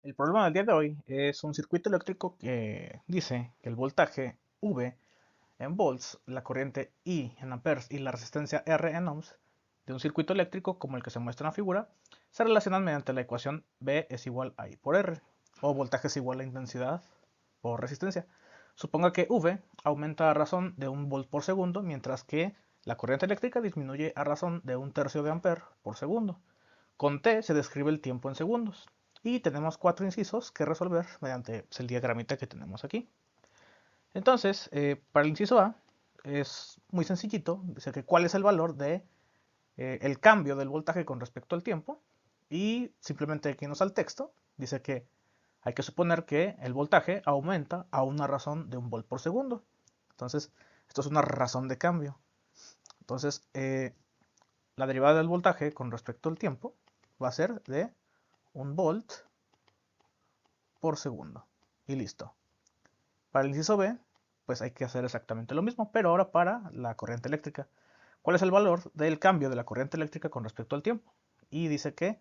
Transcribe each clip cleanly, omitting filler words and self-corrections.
El problema del día de hoy es un circuito eléctrico que dice que el voltaje V en volts, la corriente I en amperes y la resistencia R en ohms de un circuito eléctrico como el que se muestra en la figura se relacionan mediante la ecuación V es igual a I por R, o voltaje es igual a intensidad por resistencia. Suponga que V aumenta a razón de 1 volt por segundo, mientras que la corriente eléctrica disminuye a razón de 1/3 de ampere por segundo. Con T se describe el tiempo en segundos. Y tenemos 4 incisos que resolver mediante el diagramita que tenemos aquí. Entonces, para el inciso A es muy sencillito. Dice que cuál es el valor de el cambio del voltaje con respecto al tiempo. Y simplemente aquí nos da el texto. Dice que hay que suponer que el voltaje aumenta a una razón de 1 volt por segundo. Entonces, esto es una razón de cambio. Entonces, la derivada del voltaje con respecto al tiempo va a ser de 1 volt por segundo. Y listo. Para el inciso B, pues hay que hacer exactamente lo mismo, pero ahora para la corriente eléctrica. ¿Cuál es el valor del cambio de la corriente eléctrica con respecto al tiempo? Y dice que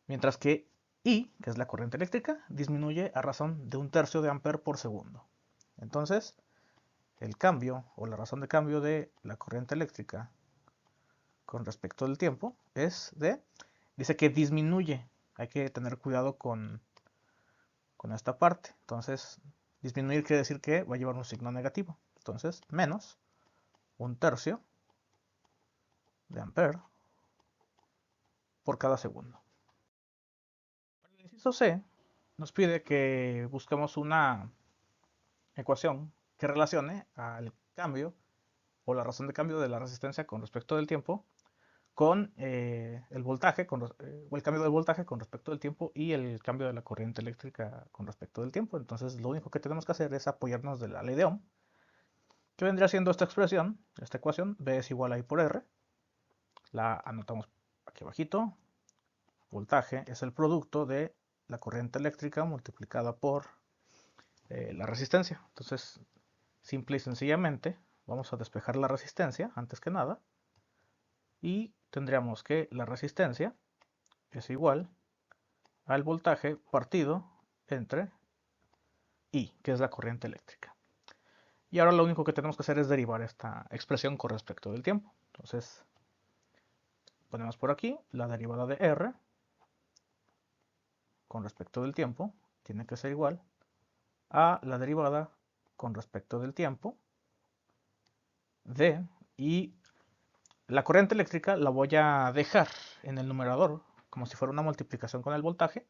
mientras que I, que es la corriente eléctrica, disminuye a razón de 1/3 de ampere por segundo. Entonces, el cambio o la razón de cambio de la corriente eléctrica con respecto al tiempo es de, dice que disminuye. Hay que tener cuidado con esta parte. Entonces, disminuir quiere decir que va a llevar un signo negativo. Entonces, menos 1/3 de ampere por cada segundo. Para el inciso C, nos pide que busquemos una ecuación que relacione al cambio o la razón de cambio de la resistencia con respecto del tiempo con el voltaje, o el cambio del voltaje con respecto del tiempo y el cambio de la corriente eléctrica con respecto del tiempo. Entonces, lo único que tenemos que hacer es apoyarnos de la ley de Ohm, que vendría siendo esta expresión, esta ecuación, V es igual a I por R. La anotamos aquí abajito. Voltaje es el producto de la corriente eléctrica multiplicada por la resistencia. Entonces, simple y sencillamente, vamos a despejar la resistencia antes que nada. Y tendríamos que la resistencia es igual al voltaje partido entre I, que es la corriente eléctrica. Y ahora lo único que tenemos que hacer es derivar esta expresión con respecto del tiempo. Entonces, ponemos por aquí la derivada de R con respecto del tiempo tiene que ser igual a la derivada con respecto del tiempo de, y la corriente eléctrica la voy a dejar en el numerador como si fuera una multiplicación con el voltaje,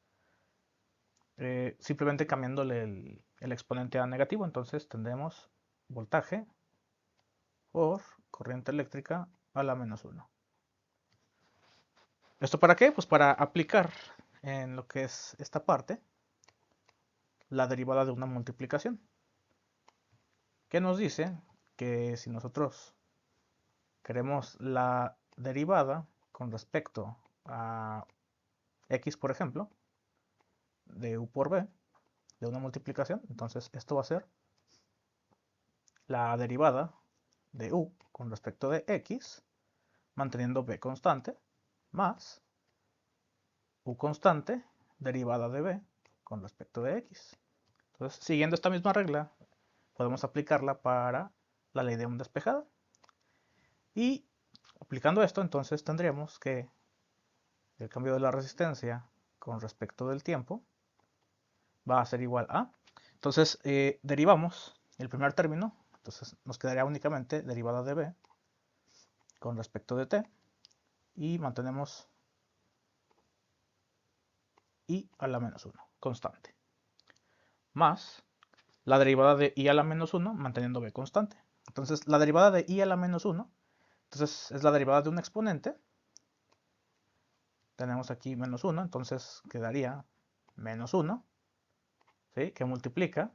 simplemente cambiándole el exponente a negativo. Entonces tendremos voltaje por corriente eléctrica a la menos 1. ¿Esto para qué? Pues para aplicar en lo que es esta parte la derivada de una multiplicación, que nos dice que si nosotros queremos la derivada con respecto a x, por ejemplo, de u por b, de una multiplicación, entonces esto va a ser la derivada de u con respecto de x, manteniendo b constante, más u constante derivada de b con respecto de x. Entonces, siguiendo esta misma regla, podemos aplicarla para la ley de Ohm despejada. Y aplicando esto, entonces tendríamos que el cambio de la resistencia con respecto del tiempo va a ser igual a. Entonces, derivamos el primer término, entonces nos quedaría únicamente derivada de b con respecto de t, y mantenemos i a la menos 1, constante, más la derivada de i a la menos 1 manteniendo b constante. Entonces, la derivada de i a la menos 1, entonces es la derivada de un exponente. Tenemos aquí menos 1, entonces quedaría menos 1, ¿sí? Que multiplica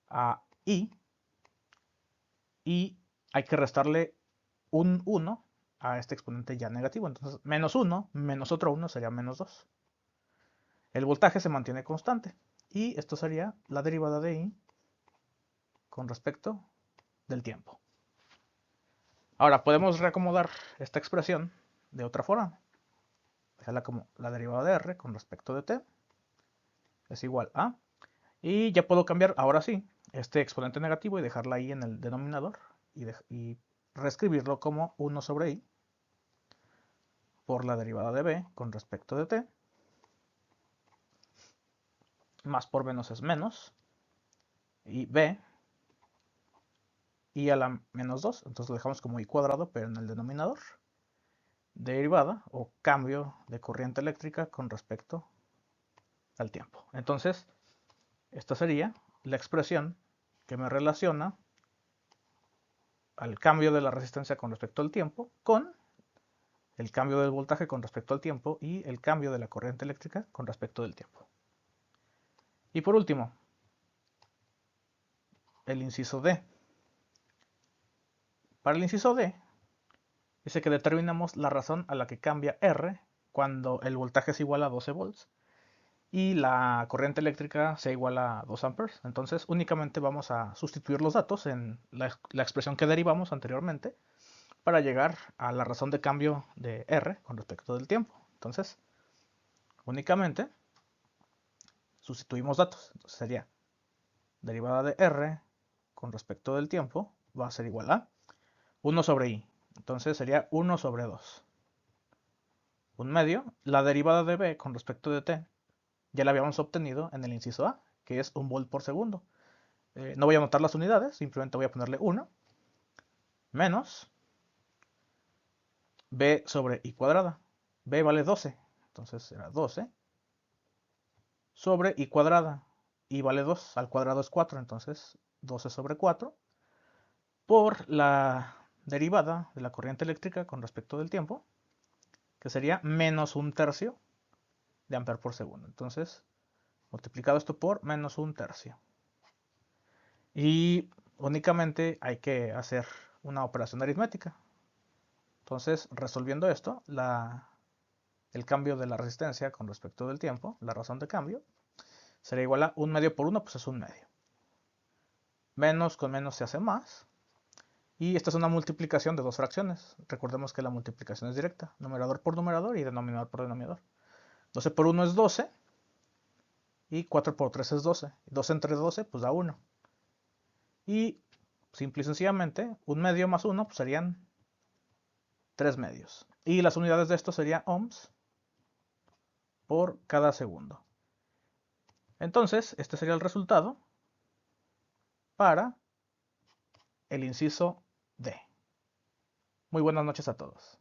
a i, y hay que restarle un 1 a este exponente ya negativo. Entonces, menos 1 menos otro 1 sería menos 2. El voltaje se mantiene constante. Y esto sería la derivada de I con respecto del tiempo. Ahora, podemos reacomodar esta expresión de otra forma. Dejarla como la derivada de R con respecto de t. es igual a. Y ya puedo cambiar, ahora sí, este exponente negativo y dejarla ahí en el denominador y reescribirlo como 1 sobre i por la derivada de b con respecto de t. Más por menos es menos. Y b y a la menos 2. Entonces lo dejamos como i cuadrado, pero en el denominador. Derivada o cambio de corriente eléctrica con respecto al tiempo. Entonces, esta sería la expresión que me relaciona al cambio de la resistencia con respecto al tiempo con el cambio del voltaje con respecto al tiempo y el cambio de la corriente eléctrica con respecto del tiempo. Y por último, el inciso D. Para el inciso D, dice que determinamos la razón a la que cambia R cuando el voltaje es igual a 12 volts y la corriente eléctrica sea igual a 2 amperes. Entonces únicamente vamos a sustituir los datos en la expresión que derivamos anteriormente para llegar a la razón de cambio de R con respecto del tiempo. Entonces, únicamente sustituimos datos. Entonces sería derivada de R con respecto del tiempo va a ser igual a 1 sobre i. Entonces sería 1 sobre 2. Un medio. La derivada de b con respecto de t ya la habíamos obtenido en el inciso A, que es 1 volt por segundo. No voy a anotar las unidades, simplemente voy a ponerle 1 menos b sobre i cuadrada. B vale 12, entonces será 12 sobre i cuadrada. I vale 2, al cuadrado es 4, entonces 12 sobre 4 por la derivada de la corriente eléctrica con respecto del tiempo, que sería menos 1/3 de amper por segundo. Entonces, multiplicado esto por menos 1/3. Y únicamente hay que hacer una operación aritmética. Entonces, resolviendo esto, el cambio de la resistencia con respecto del tiempo, la razón de cambio, será igual a 1 medio por 1, pues es 1 medio. Menos con menos se hace más. Y esta es una multiplicación de dos fracciones. Recordemos que la multiplicación es directa, numerador por numerador y denominador por denominador. 12 por 1 es 12 y 4 por 3 es 12. 12 entre 12 pues da 1. Y simple y sencillamente, 1 medio más 1 pues serían 3 medios. Y las unidades de esto serían ohms por cada segundo. Entonces, este sería el resultado para el inciso D. Muy buenas noches a todos.